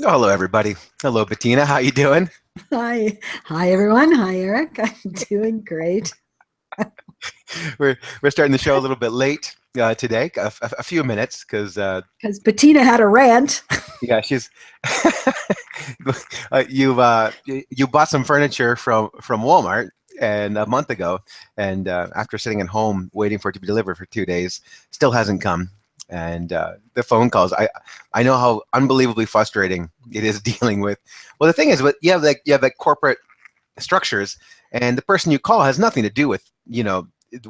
Oh, hello, everybody. Hello, Bettina. How you doing? Hi everyone. Hi Eric. I'm doing great. We're starting the show a little bit late today, a few minutes, because Because Bettina had a rant. yeah, she's you bought some furniture from Walmart and a month ago, and after sitting at home waiting for it to be delivered for 2 days, still hasn't come. And the phone calls, I know how unbelievably frustrating it is dealing with. Well, the thing is, but you have like corporate structures, and the person you call has nothing to do with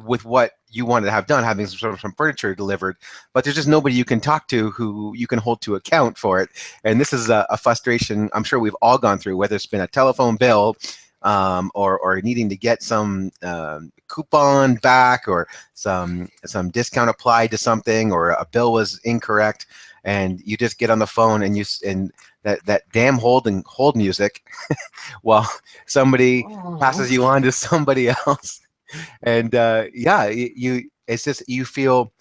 with what you wanted to have done, having some sort of some furniture delivered. But there's just nobody you can talk to who you can hold to account for it. And this is a frustration I'm sure we've all gone through, whether it's been a telephone bill, or needing to get some coupon back, or some discount applied to something, or a bill was incorrect, and you just get on the phone and that damn hold music while somebody Oh, passes you on to somebody else. And yeah, you it's just you feel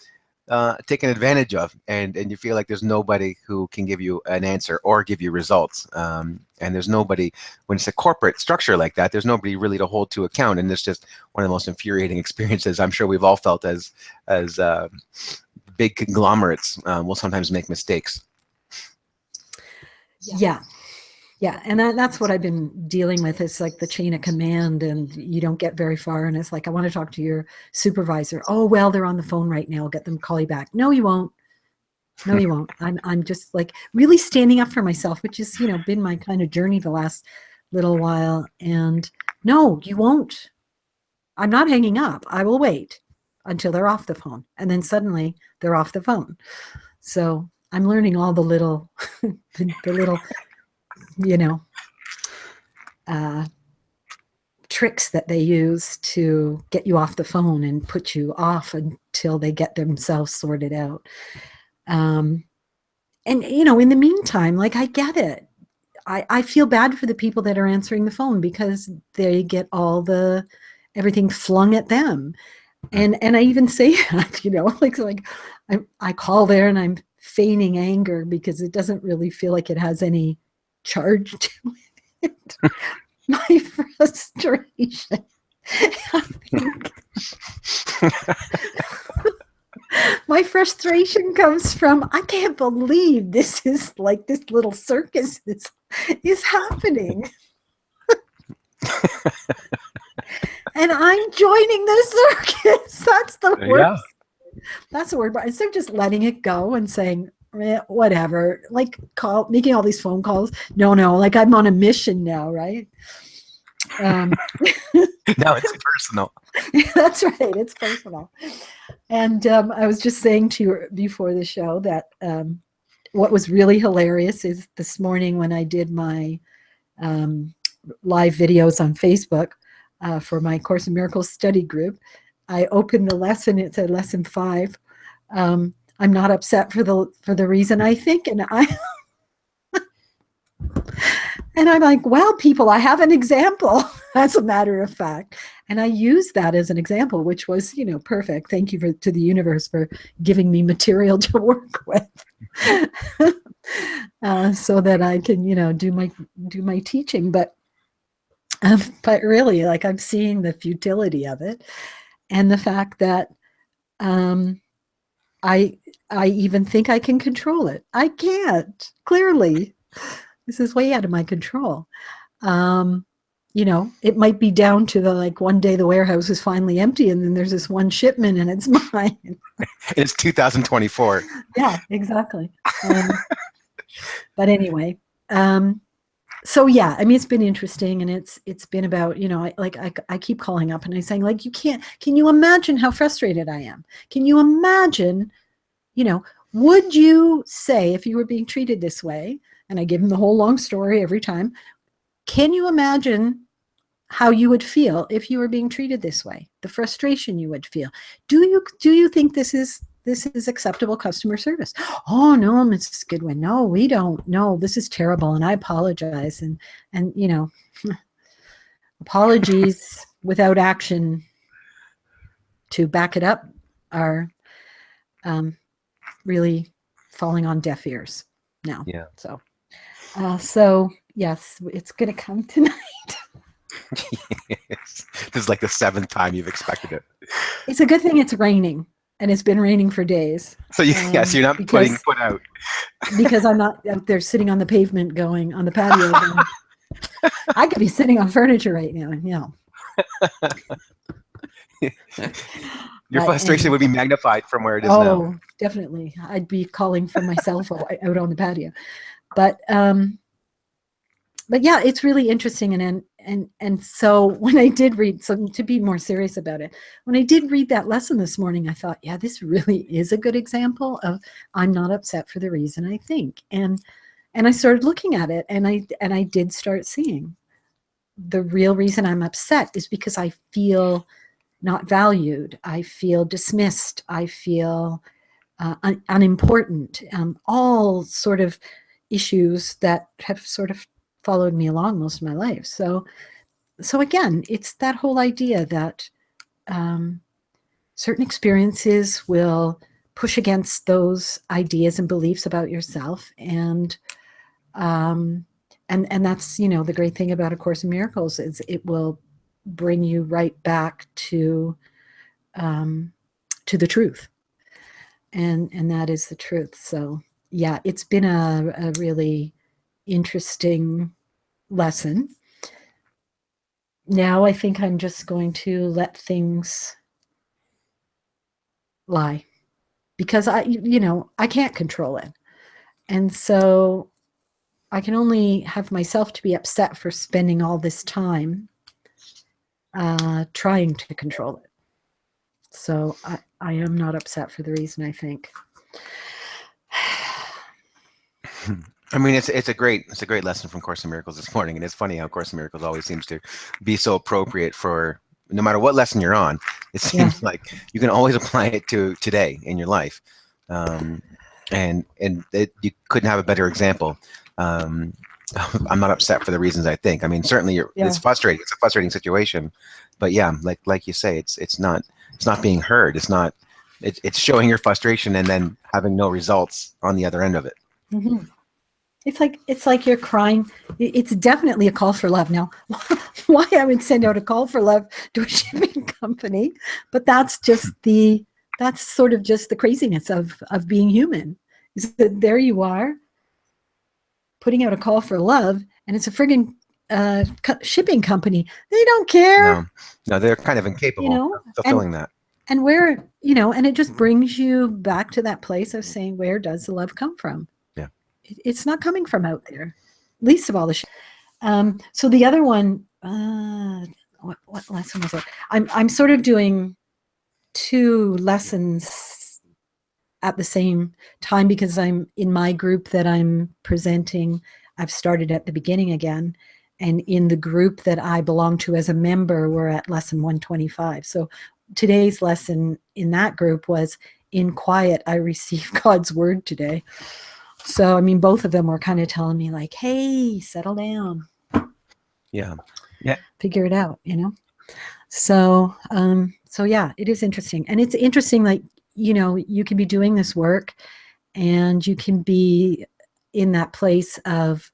taken advantage of, and you feel like there's nobody who can give you an answer or give you results. And there's nobody, when it's a corporate structure like that, there's nobody really to hold to account. And it's just one of the most infuriating experiences I'm sure we've all felt as big conglomerates will sometimes make mistakes. yeah. Yeah. And that's what I've been dealing with. It's like the chain of command, and you don't get very far. And it's like, I want to talk to your supervisor. Oh, well, they're on the phone right now. I'll get them to call you back. No, you won't. No, you won't. I'm just like really standing up for myself, which is, been my kind of journey the last little while. And no, you won't. I'm not hanging up. I will wait until they're off the phone. And then suddenly they're off the phone. So I'm learning all the little, the little, you know, uh, tricks that they use to get you off the phone and put you off until they get themselves sorted out. Um, and, in the meantime, like I get it. I feel bad for the people that are answering the phone because they get everything flung at them. And I even say that, like I call there and I'm feigning anger because it doesn't really feel like it has any charge to it. My frustration, I think, my frustration comes from I can't believe this is like this little circus is happening, and I'm joining the circus. That's the Yeah. worst. That's the word. But instead of just letting it go and saying, whatever, like making all these phone calls. No, like I'm on a mission now, right? Um, Now it's personal. that's right. It's personal. And I was just saying to you before the show that what was really hilarious is this morning when I did my um, live videos on Facebook for my Course in Miracles study group. I opened the lesson. It said lesson 5. I'm not upset for the reason I think, and I'm like, well, people, I have an example, as a matter of fact. And I used that as an example, which was, perfect. Thank you to the universe for giving me material to work with, so that I can, do my teaching. But really, like I'm seeing the futility of it, and the fact that um, I I even think I can control it. I can't. Clearly, this is way out of my control. Um, it might be down to the like one day the warehouse is finally empty, and then there's this one shipment and it's mine. It's 2024. Yeah, exactly. But anyway, um, so yeah, I mean, it's been interesting, and it's been about, I keep calling up and I'm saying, like, can you imagine how frustrated I am? Can you imagine, you know, would you say if you were being treated this way? And I give them the whole long story every time. Can you imagine how you would feel if you were being treated this way? The frustration you would feel. Do you think this is acceptable customer service? Oh no, Mrs. Goodwin. No, we don't. No, this is terrible, and I apologize. And apologies without action to back it up are um, really falling on deaf ears now. Yeah. So So yes, it's going to come tonight. Yes. This is like the seventh time you've expected it. It's a good thing it's raining, and it's been raining for days. So yes, you're not putting Because put out. I'm not out there sitting on the pavement going on the patio going, I could be sitting on furniture right now, Your But frustration anyway, would be magnified from where it is now. definitely. I'd be calling for myself out on the patio. But yeah, it's really interesting. And so when I did read, so to be more serious about it, when I did read that lesson this morning, I thought, yeah, this really is a good example of I'm not upset for the reason I think. And I started looking at it, and I did start seeing the real reason I'm upset is because I feel not valued. I feel dismissed. I feel unimportant. All sort of issues that have sort of followed me along most of my life. So again, it's that whole idea that certain experiences will push against those ideas and beliefs about yourself, and that's the great thing about A Course in Miracles is it will bring you right back to the truth, and that is the truth. So yeah, it's been a really interesting lesson. Now I think I'm just going to let things lie, because I can't control it, and so I can only have myself to be upset for spending all this time trying to control it. So I am not upset for the reason I think. I mean, it's a great lesson from Course in Miracles this morning, and it's funny how Course in Miracles always seems to be so appropriate for no matter what lesson you're on. It seems like you can always apply it to today in your life, and you couldn't have a better example. I'm not upset for the reasons I think. I mean, certainly it's frustrating. It's a frustrating situation, but yeah, like you say, it's not being heard. It's showing your frustration and then having no results on the other end of it. Mm-hmm. It's like you're crying. It's definitely a call for love. Now, why I would send out a call for love to a shipping company, but that's sort of just the craziness of being human. Is that there you are putting out a call for love, and it's a friggin' shipping company. They don't care. No, they're kind of incapable of fulfilling that. And where, and it just brings you back to that place of saying, where does the love come from? Yeah. It's not coming from out there, least of all the so the other one, what lesson was it? I'm sort of doing two lessons at the same time because I'm in my group that I'm presenting. I've started at the beginning again. And in the group that I belong to as a member, we're at lesson 125. So today's lesson in that group was, in quiet, I received God's word today. So, I mean, both of them were kind of telling me like, hey, settle down. Yeah. Figure it out, So, yeah, it is interesting. And it's interesting, like, you can be doing this work and you can be in that place of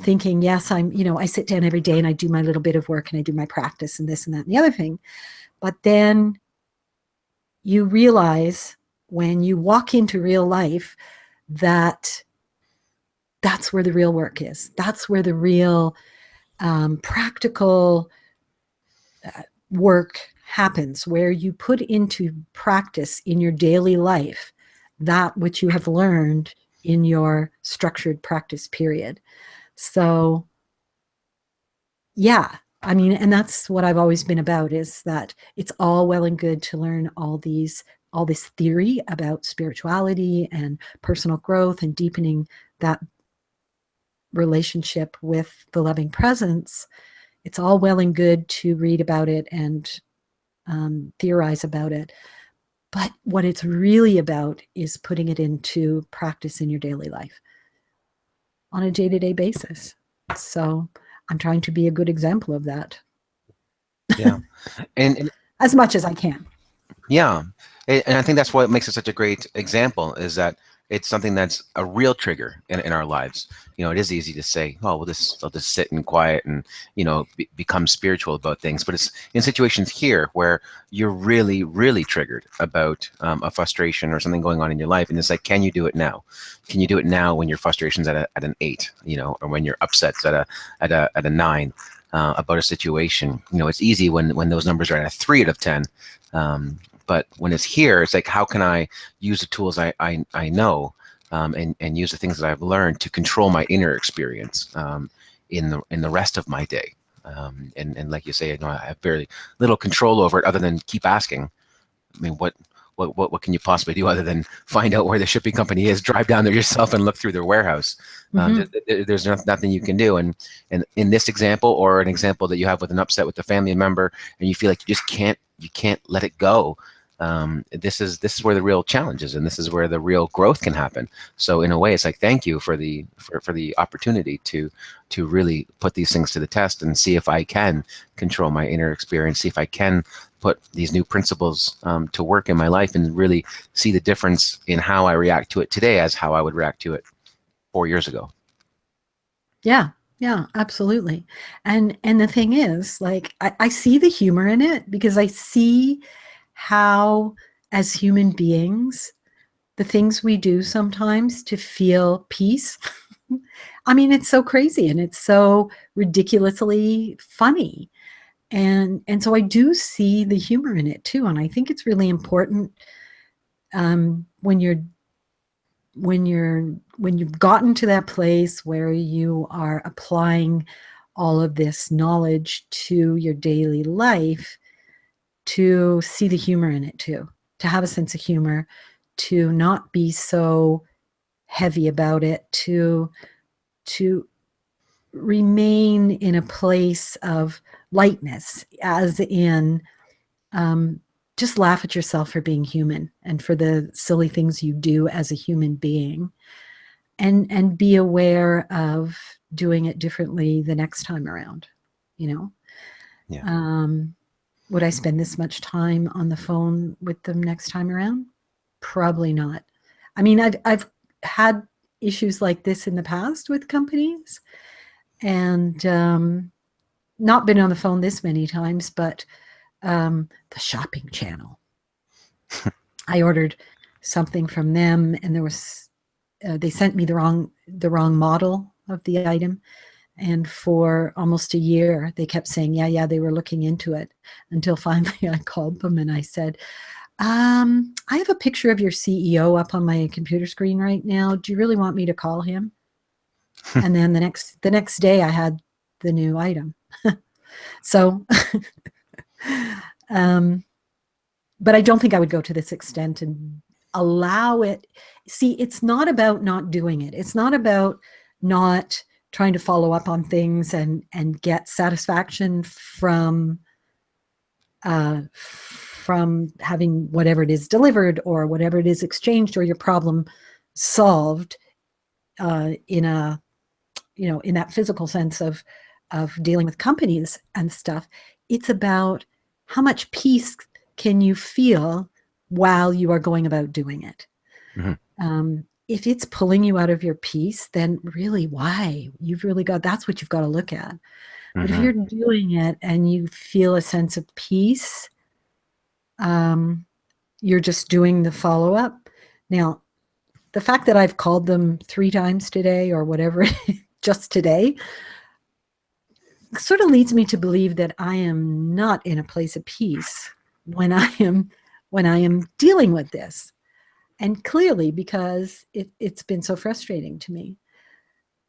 thinking, yes, I sit down every day and I do my little bit of work and I do my practice and this and that and the other thing. But then you realize when you walk into real life that that's where the real work is. That's where the real practical work happens, where you put into practice in your daily life that which you have learned in your structured practice period. So, yeah, I mean, and that's what I've always been about, is that it's all well and good to learn all this theory about spirituality and personal growth and deepening that relationship with the loving presence. It's all well and good to read about it and theorize about it. But what it's really about is putting it into practice in your daily life on a day-to-day basis. So I'm trying to be a good example of that. Yeah. And as much as I can. Yeah. And I think that's what makes it such a great example, is that it's something that's a real trigger in our lives. It is easy to say, oh, well, I'll just sit in quiet and, become spiritual about things. But it's in situations here where you're really, really triggered about a frustration or something going on in your life. And it's like, can you do it now? Can you do it now when your frustration's at an 8, or when your upset's at a 9? About a situation, it's easy when those numbers are at a 3 out of 10. But when it's here, it's like, how can I use the tools I know, and use the things that I've learned to control my inner experience in the rest of my day. And like you say, I have very little control over it other than keep asking. I mean, what can you possibly do other than find out where the shipping company is, drive down there yourself and look through their warehouse? There's nothing you can do. And in this example, or an example that you have with an upset with a family member, and you feel like you just can't let it go. This is where the real challenge is, and this is where the real growth can happen. So in a way, it's like, thank you for the opportunity to really put these things to the test and see if I can control my inner experience, see if I can put these new principles to work in my life, and really see the difference in how I react to it today as how I would react to it 4 years ago. Yeah, absolutely. And the thing is, like, I see the humor in it, because I see how, as human beings, the things we do sometimes to feel peace, I mean, it's so crazy and it's so ridiculously funny. And so I do see the humor in it too. And I think it's really important when you've gotten to that place where you are applying all of this knowledge to your daily life, to see the humor in it too, to have a sense of humor, to not be so heavy about it, to remain in a place of lightness, as in just laugh at yourself for being human and for the silly things you do as a human being, and be aware of doing it differently the next time around. Yeah. Would I spend this much time on the phone with them next time around? Probably not. I mean, I've had issues like this in the past with companies, and not been on the phone this many times, but the shopping channel. I ordered something from them, and there was they sent me the wrong model of the item. And for almost a year, they kept saying, yeah, they were looking into it, until finally I called them and I said, I have a picture of your CEO up on my computer screen right now. Do you really want me to call him? And then the next day I had the new item. So, but I don't think I would go to this extent and allow it. See, it's not about not doing it. It's not about not trying to follow up on things and get satisfaction from having whatever it is delivered, or whatever it is exchanged, or your problem solved in that physical sense of dealing with companies and stuff. It's about how much peace can you feel while you are going about doing it. Mm-hmm. If it's pulling you out of your peace, then really, why? That's what you've got to look at. Mm-hmm. But if you're doing it and you feel a sense of peace, you're just doing the follow-up. Now, the fact that I've called them 3 times today, or whatever, just today, sort of leads me to believe that I am not in a place of peace when I am dealing with this. And clearly, because it's been so frustrating to me.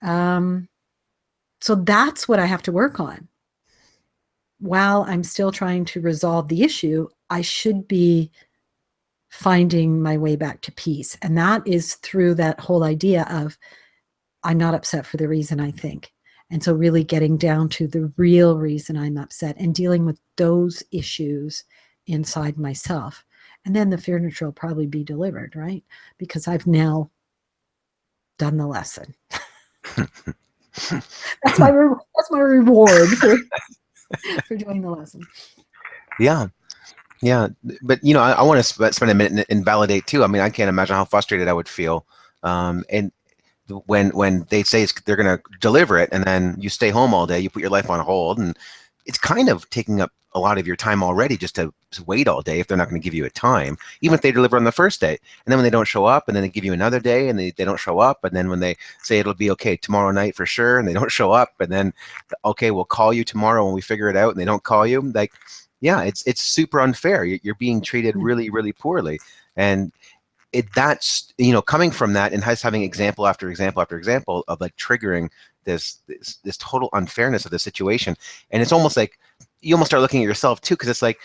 So that's what I have to work on. While I'm still trying to resolve the issue, I should be finding my way back to peace. And that is through that whole idea of, I'm not upset for the reason I think. And so really getting down to the real reason I'm upset and dealing with those issues inside myself. And then the furniture will probably be delivered, right? Because I've now done the lesson. That's my reward for doing the lesson. Yeah. But I want to spend a minute and validate too. I mean, I can't imagine how frustrated I would feel And when they say they're going to deliver it, and then you stay home all day, you put your life on hold, and it's kind of taking up a lot of your time already just to wait all day if they're not going to give you a time, even if they deliver on the first day. And then when they don't show up, and then they give you another day, and they don't show up, and then when they say it'll be okay tomorrow night for sure, and they don't show up, and then okay, we'll call you tomorrow when we figure it out, and they don't call you, like, yeah, it's super unfair. You're being treated really, really poorly. And that's, coming from that and having example after example after example of like triggering this total unfairness of the situation. And it's almost like you almost start looking at yourself too, because it's like,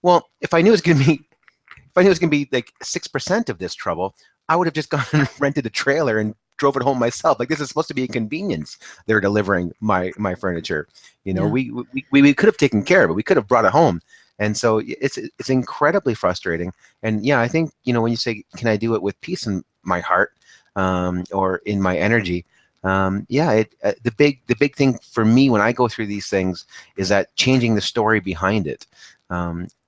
well, if I knew it was going to be like 6% of this trouble, I would have just gone and rented a trailer and drove it home myself. Like, this is supposed to be a convenience. They're delivering my furniture. Yeah. We could have taken care of it. We could have brought it home. And so it's incredibly frustrating. And yeah, I think, when you say, can I do it with peace in my heart, or in my energy? The big thing for me when I go through these things is that changing the story behind it.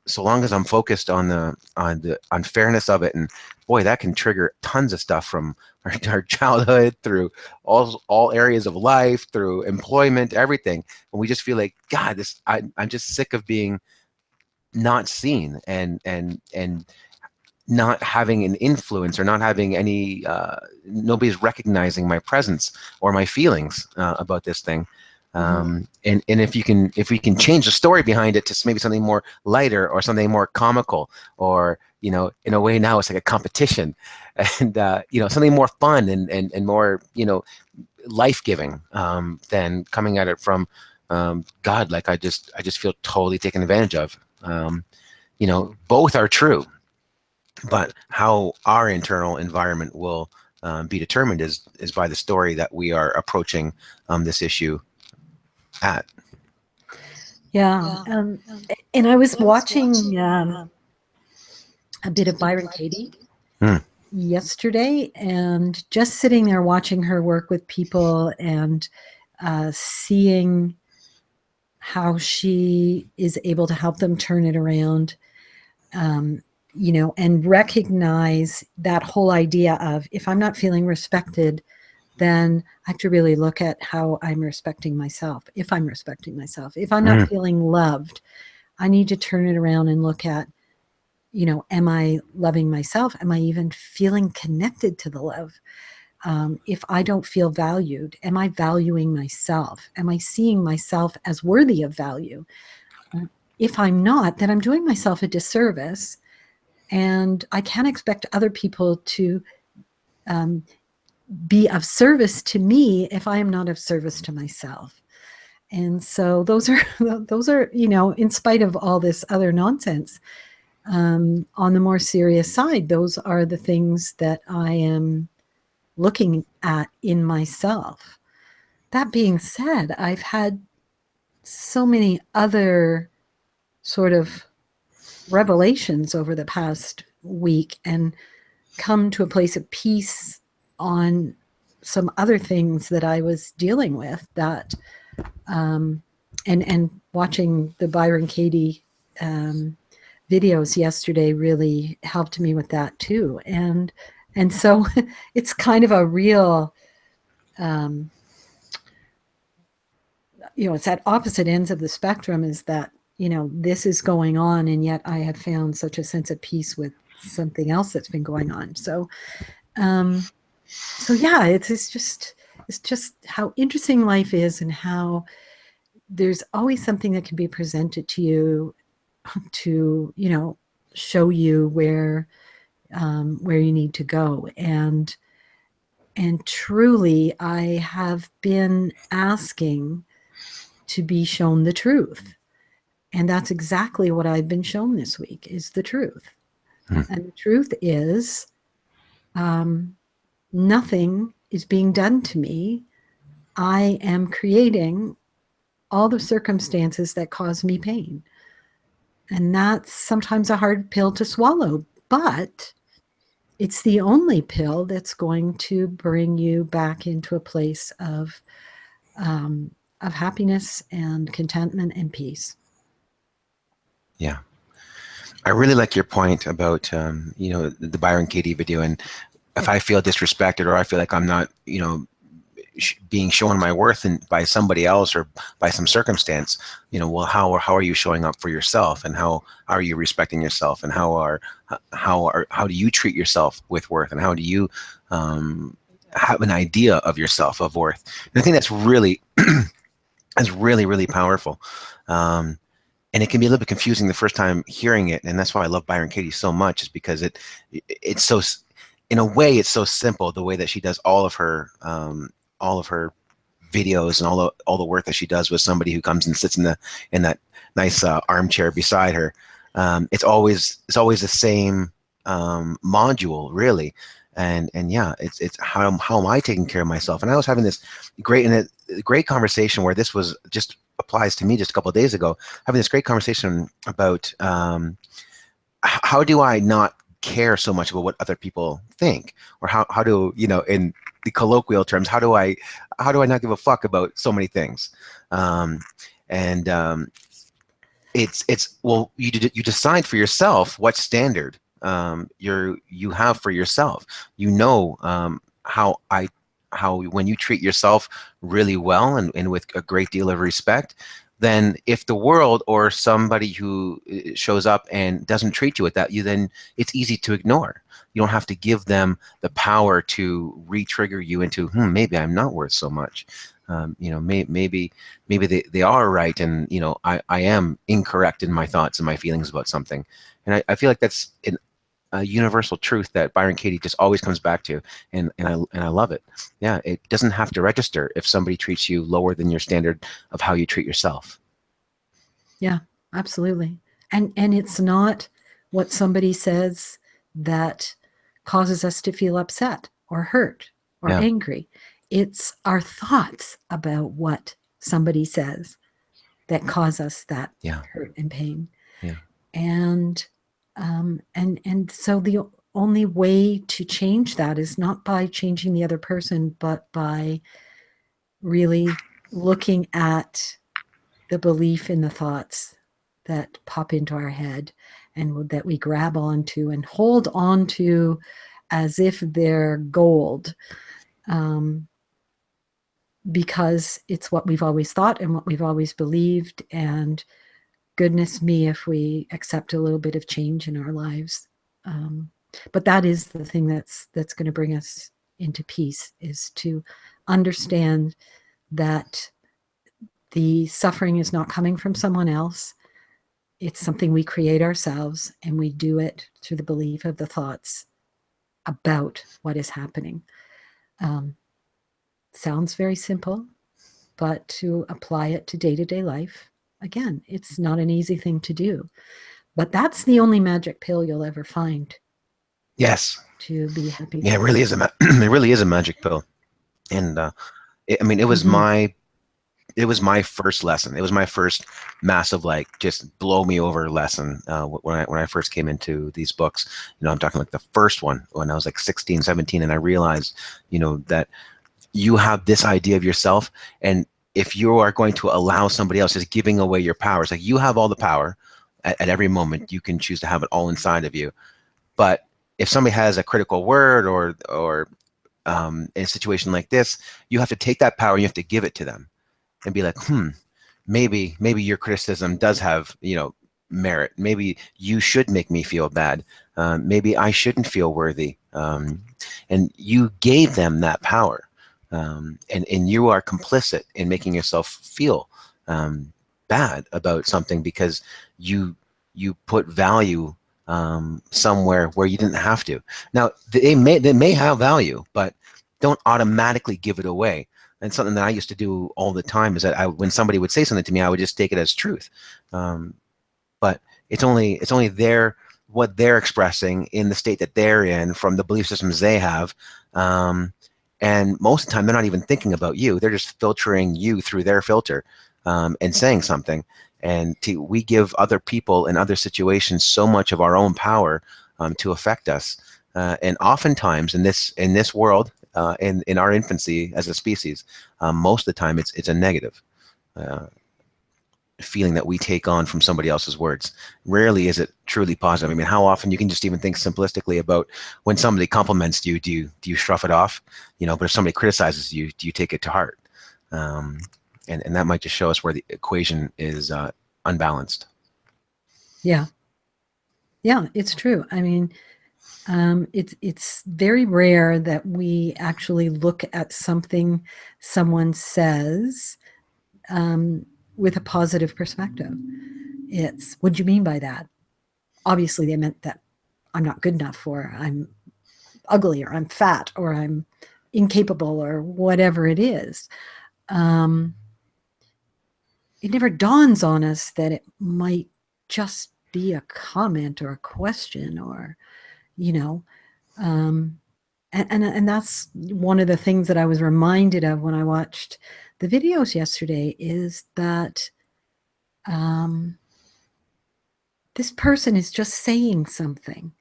So long as I'm focused on the unfairness of it, and boy, that can trigger tons of stuff from our childhood through all areas of life, through employment, everything. And we just feel like, God, I'm just sick of being not seen and not having an influence, or not having any, nobody's recognizing my presence or my feelings about this thing. And if we can change the story behind it to maybe something more lighter, or something more comical, or in a way now it's like a competition, and something more fun and more life-giving, than coming at it from God, like I just feel totally taken advantage of. Both are true, but how our internal environment will be determined is by the story that we are approaching this issue at. Yeah. And I was watching a bit of Byron Katie yesterday, and just sitting there watching her work with people, and seeing how she is able to help them turn it around, and recognize that whole idea of, if I'm not feeling respected, then I have to really look at how I'm respecting myself. If I'm respecting myself, if I'm not feeling loved, I need to turn it around and look at, am I loving myself? Am I even feeling connected to the love? If I don't feel valued, am I valuing myself? Am I seeing myself as worthy of value? If I'm not, then I'm doing myself a disservice, and I can't expect other people to be of service to me if I am not of service to myself. And so those are, in spite of all this other nonsense, on the more serious side, those are the things that I am looking at in myself. That being said, I've had so many other sort of revelations over the past week, and come to a place of peace on some other things that I was dealing with, that and watching the Byron Katie videos yesterday really helped me with that too. And so it's kind of a real, it's at opposite ends of the spectrum, is that, this is going on, and yet I have found such a sense of peace with something else that's been going on. So yeah, it's just how interesting life is, and how there's always something that can be presented to you to, show you where you need to go. And truly, I have been asking to be shown the truth. And that's exactly what I've been shown this week, is the truth. And the truth is, nothing is being done to me. I am creating all the circumstances that cause me pain. And that's sometimes a hard pill to swallow, but it's the only pill that's going to bring you back into a place of happiness and contentment and peace. Yeah. I really like your point about, the Byron Katie video. And if I feel disrespected, or I feel like I'm not, being shown my worth by somebody else or by some circumstance, well, how are you showing up for yourself, and how are you respecting yourself, and how do you treat yourself with worth, and how do you have an idea of yourself, of worth? And I think that's really is really, really powerful. And it can be a little bit confusing the first time hearing it, and that's why I love Byron Katie so much, is because it's so, in a way, it's so simple, the way that she does all of her videos, and all the work that she does with somebody who comes and sits in that nice armchair beside her. It's always the same module, really. And yeah, it's how am I taking care of myself? And I was having this great conversation where this was just applies to me just a couple of days ago, having this great conversation about how do I not care so much about what other people think, or how do, in the colloquial terms, how do I not give a fuck about so many things? And it's well, you decide for yourself what standard you have for yourself. How when you treat yourself really well, and with a great deal of respect, then if the world or somebody who shows up and doesn't treat you with that, then it's easy to ignore. You don't have to give them the power to re-trigger you into, maybe I'm not worth so much. Maybe they are right, and I am incorrect in my thoughts and my feelings about something. And I feel like that's a universal truth that Byron Katie just always comes back to, and I love it. Yeah, it doesn't have to register if somebody treats you lower than your standard of how you treat yourself. Yeah, absolutely. And it's not what somebody says that causes us to feel upset or hurt or angry. It's our thoughts about what somebody says that cause us that hurt and pain. Yeah. And so the only way to change that is not by changing the other person, but by really looking at the belief in the thoughts that pop into our head and that we grab onto and hold onto as if they're gold, because it's what we've always thought and what we've always believed. And goodness me, if we accept a little bit of change in our lives. But that is the thing that's going to bring us into peace, is to understand that the suffering is not coming from someone else. It's something we create ourselves, and we do it through the belief of the thoughts about what is happening. Sounds very simple, but to apply it to day-to-day life, again, it's not an easy thing to do. But that's the only magic pill you'll ever find. Yes. To be happy. Yeah, it really is it really is a magic pill. And it was it was my first lesson. It was my first massive, just blow me over lesson when I first came into these books. I'm talking like the first one when I was like 16, 17, and I realized, that you have this idea of yourself, and if you are going to allow somebody else, is giving away your power. It's like you have all the power at every moment. You can choose to have it all inside of you. But if somebody has a critical word or in a situation like this, you have to take that power and you have to give it to them and be like, maybe your criticism does have, merit. Maybe you should make me feel bad. Maybe I shouldn't feel worthy. And you gave them that power. And you are complicit in making yourself feel bad about something because you put value somewhere where you didn't have to. Now they may have value, but don't automatically give it away. And something that I used to do all the time is that when somebody would say something to me, I would just take it as truth. But it's only what they're expressing in the state that they're in from the belief systems they have. And most of the time, they're not even thinking about you. They're just filtering you through their filter and saying something. And we give other people in other situations so much of our own power to affect us. And oftentimes in this world, in our infancy as a species, most of the time it's a negative. feeling that we take on from somebody else's words. Rarely is it truly positive. I mean, how often, you can just even think simplistically about when somebody compliments you, do you shrug it off? But if somebody criticizes you, do you take it to heart? And that might just show us where the equation is unbalanced. Yeah. Yeah, it's true. I mean, it's very rare that we actually look at something someone says with a positive perspective. It's, what do you mean by that? Obviously, they meant that I'm not good enough, or I'm ugly, or I'm fat, or I'm incapable, or whatever it is. It never dawns on us that it might just be a comment or a question, or, you know, and that's one of the things that I was reminded of when I watched the videos yesterday, is that this person is just saying something.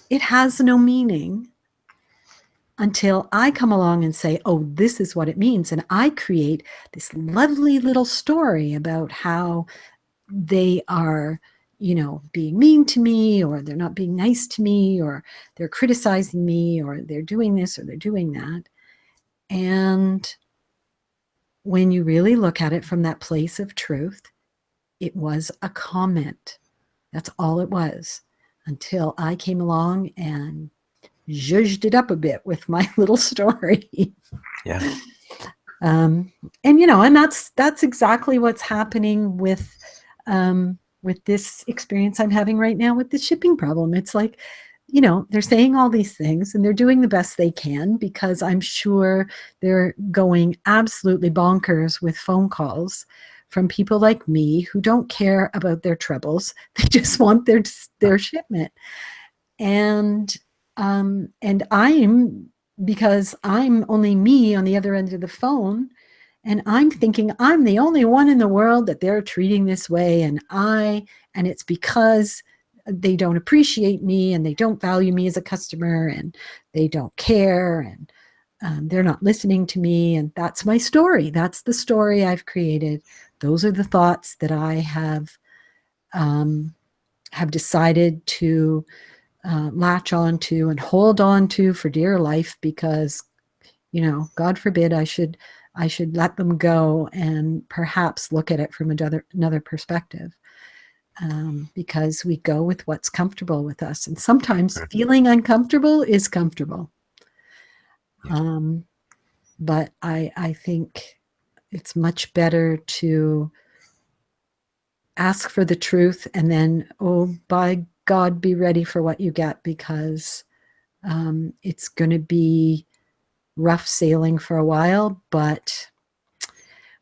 It has no meaning until I come along and say, oh, this is what it means. And I create this lovely little story about how they are, being mean to me, or they're not being nice to me, or they're criticizing me, or they're doing this, or they're doing that. And when you really look at it from that place of truth, it was a comment. That's all it was, until I came along and zhuzhed it up a bit with my little story. Yeah. And that's exactly what's happening with this experience I'm having right now with the shipping problem. It's like, they're saying all these things and they're doing the best they can, because I'm sure they're going absolutely bonkers with phone calls from people like me who don't care about their troubles. They just want their shipment. And because I'm only me on the other end of the phone, and I'm thinking I'm the only one in the world that they're treating this way, and it's because they don't appreciate me, and they don't value me as a customer, and they don't care, and they're not listening to me. And that's my story. That's the story I've created. Those are the thoughts that I have decided to latch on to and hold on to for dear life, because, God forbid I should let them go and perhaps look at it from another perspective. Because we go with what's comfortable with us, and sometimes feeling uncomfortable is comfortable. But I think it's much better to ask for the truth, and then, oh, by God, be ready for what you get, because it's going to be rough sailing for a while, but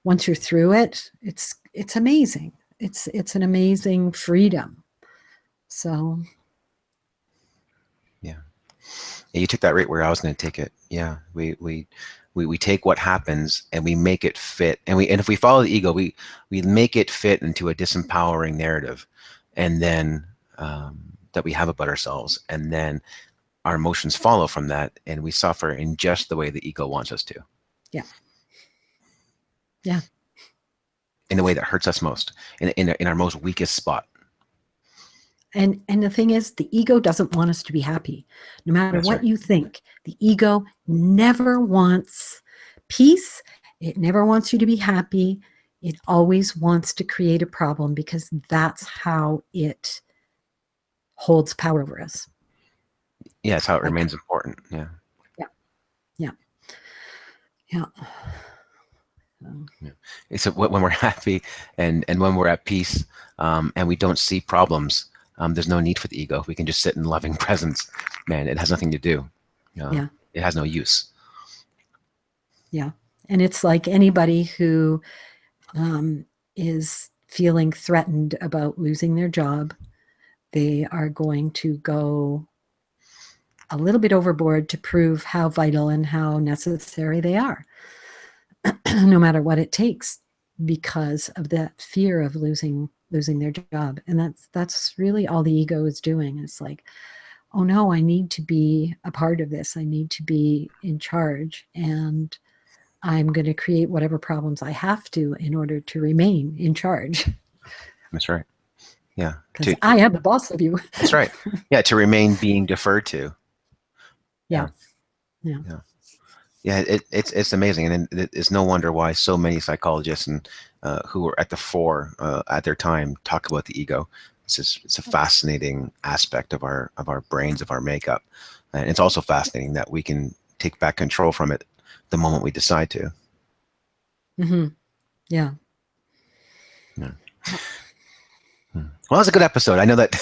once you're through it, it's amazing. It's an amazing freedom. So Yeah, you took that right where I was going to take it. Yeah, we take what happens and we make it fit, and if we follow the ego, we make it fit into a disempowering narrative, and then that we have about ourselves, and then our emotions follow from that, and we suffer in just the way the ego wants us to. Yeah. In the way that hurts us most, in our most weakest spot. And the thing is, the ego doesn't want us to be happy. No matter what you think, the ego never wants peace. It never wants you to be happy. It always wants to create a problem, because that's how it holds power over us. Yeah, it's how it remains important. Yeah. So when we're happy and when we're at peace, and we don't see problems, there's no need for the ego. We can just sit in loving presence. Man, it has nothing to do. It has no use. Yeah. And it's like anybody who is feeling threatened about losing their job, they are going to go a little bit overboard to prove how vital and how necessary they are, no matter what it takes, because of that fear of losing their job. And that's really all the ego is doing. It's like, oh no, I need to be a part of this. I need to be in charge. And I'm going to create whatever problems I have to in order to remain in charge. That's right. Yeah. Because I am the boss of you. That's right. Yeah. To remain being deferred to. Yeah. Yeah. Yeah. Yeah. It's amazing. And it's no wonder why so many psychologists and who are at the fore at their time talk about the ego. It's a fascinating aspect of our brains, of our makeup. And it's also fascinating that we can take back control from it the moment we decide to. Mm-hmm. Yeah. Yeah. Well, that was a good episode. I know that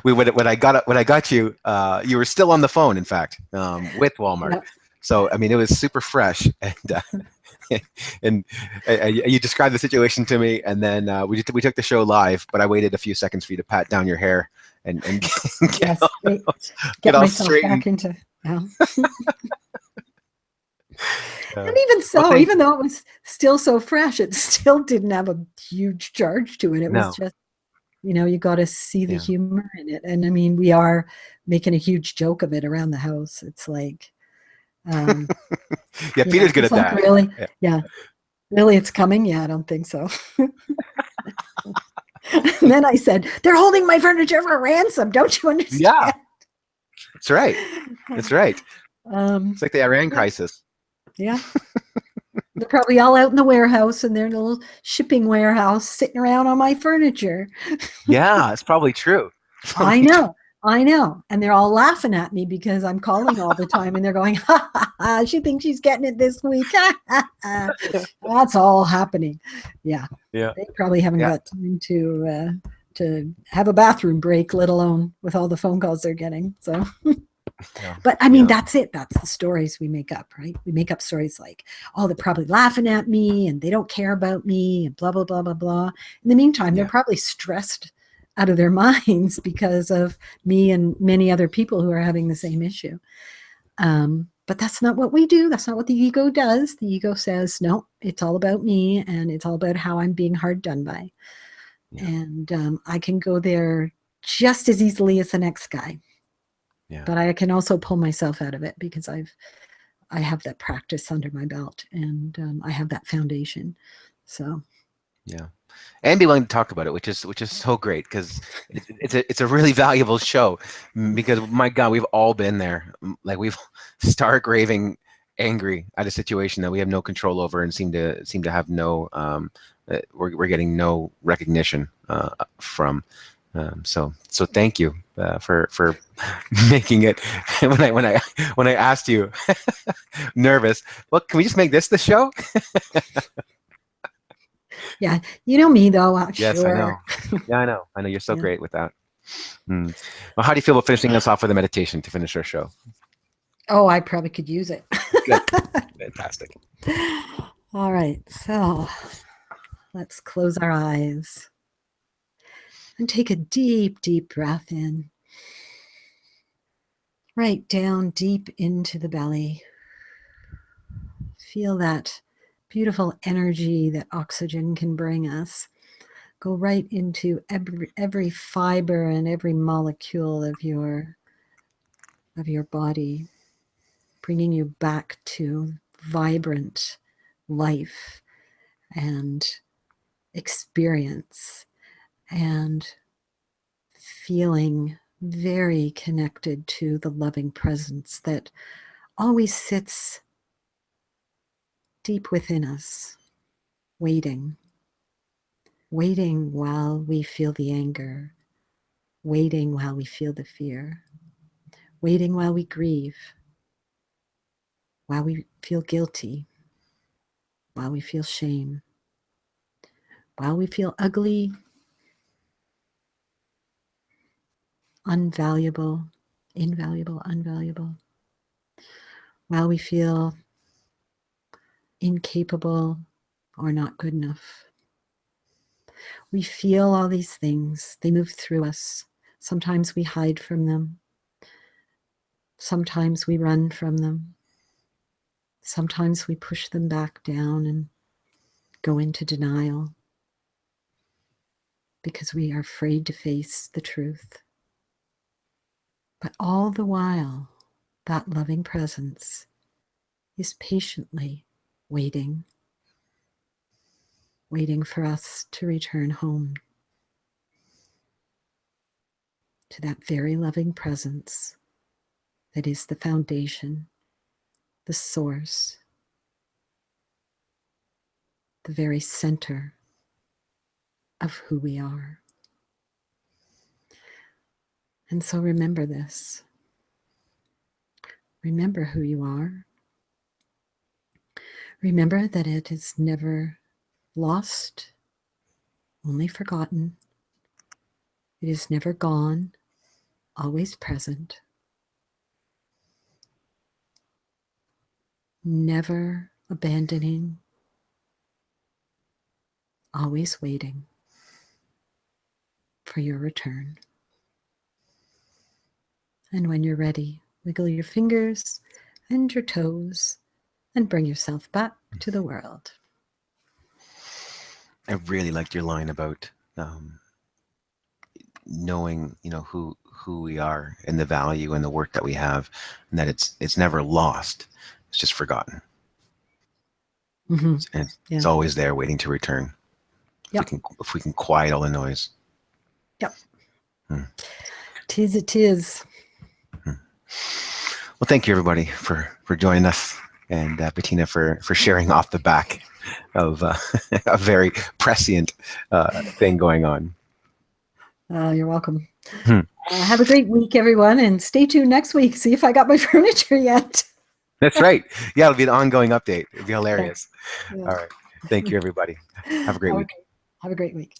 when I got you, you were still on the phone. In fact, with Walmart. Yeah. So I mean, it was super fresh, and you described the situation to me, and then we took the show live. But I waited a few seconds for you to pat down your hair and Yes. get Get all myself straightened. back into. Yeah. And Well, even so, even though it was still so fresh, it still didn't have a huge charge to it. It was just, you got to see the humor in it. And I mean, we are making a huge joke of it around the house. It's like, yeah, Peter's good at that. Really? Yeah. Really, it's coming? Yeah, I don't think so. And then I said, they're holding my furniture for ransom. Don't you understand? Yeah. That's right. That's right. It's like the Iran crisis. Yeah. They're probably all out in the warehouse in their little shipping warehouse sitting around on my furniture. Yeah, it's probably true. I know. And they're all laughing at me because I'm calling all the time and they're going, ha, ha, ha, she thinks she's getting it this week. That's all happening. Yeah. Yeah. They probably haven't got time to have a bathroom break, let alone with all the phone calls they're getting. So but I mean, that's it. That's the stories we make up, right? We make up stories like, oh, they're probably laughing at me and they don't care about me and blah, blah, blah, blah, blah. In the meantime, they're probably stressed out of their minds because of me and many other people who are having the same issue. But that's not what we do. That's not what the ego does. The ego says, no, it's all about me and it's all about how I'm being hard done by. Yeah. And I can go there just as easily as the next guy. Yeah. But I can also pull myself out of it because I have that practice under my belt and I have that foundation. So yeah, and be willing to talk about it, which is so great because it's a really valuable show. Because my God, we've all been there. Like we've stark raving angry at a situation that we have no control over and seem to have no we're getting no recognition from. So thank you for making it. When I asked you, nervous, well, can we just make this the show? Yeah, you know me though. Yes, sure. I know. Yeah, I know. You're so great with that. Well, how do you feel about finishing us off with a meditation to finish our show? Oh, I probably could use it. Good. Fantastic. All right, so let's close our eyes and take a deep, deep breath in. Right down deep into the belly. Feel that beautiful energy that oxygen can bring us. Go right into every fiber and every molecule of your body, bringing you back to vibrant life and experience and feeling very connected to the loving presence that always sits deep within us, waiting while we feel the anger, waiting while we feel the fear, waiting while we grieve, while we feel guilty, while we feel shame, while we feel ugly, unvaluable, invaluable, while we feel incapable or not good enough. We feel all these things. They move through us. Sometimes we hide from them. Sometimes we run from them. Sometimes we push them back down and go into denial because we are afraid to face the truth. But all the while, that loving presence is patiently waiting for us to return home to that very loving presence that is the foundation, the source, the very center of who we are. And so remember this. Remember who you are. Remember that it is never lost, only forgotten. It is never gone, always present. Never abandoning, always waiting for your return. And when you're ready, wiggle your fingers and your toes and bring yourself back to the world. I really liked your line about knowing, who we are and the value and the work that we have, and that it's never lost. It's just forgotten. Mm-hmm. And it's always there waiting to return. Yep. If we can quiet all the noise. Yep. It is. Well, thank you everybody for joining us, and Bettina for sharing off the back of a very prescient thing going on. You're welcome. Have a great week, everyone, and stay tuned next week. See if I got my furniture yet. That's right. Yeah, it'll be an ongoing update. It'll be hilarious. Yeah. All right. Thank you, everybody. Have a great week. Have a great week.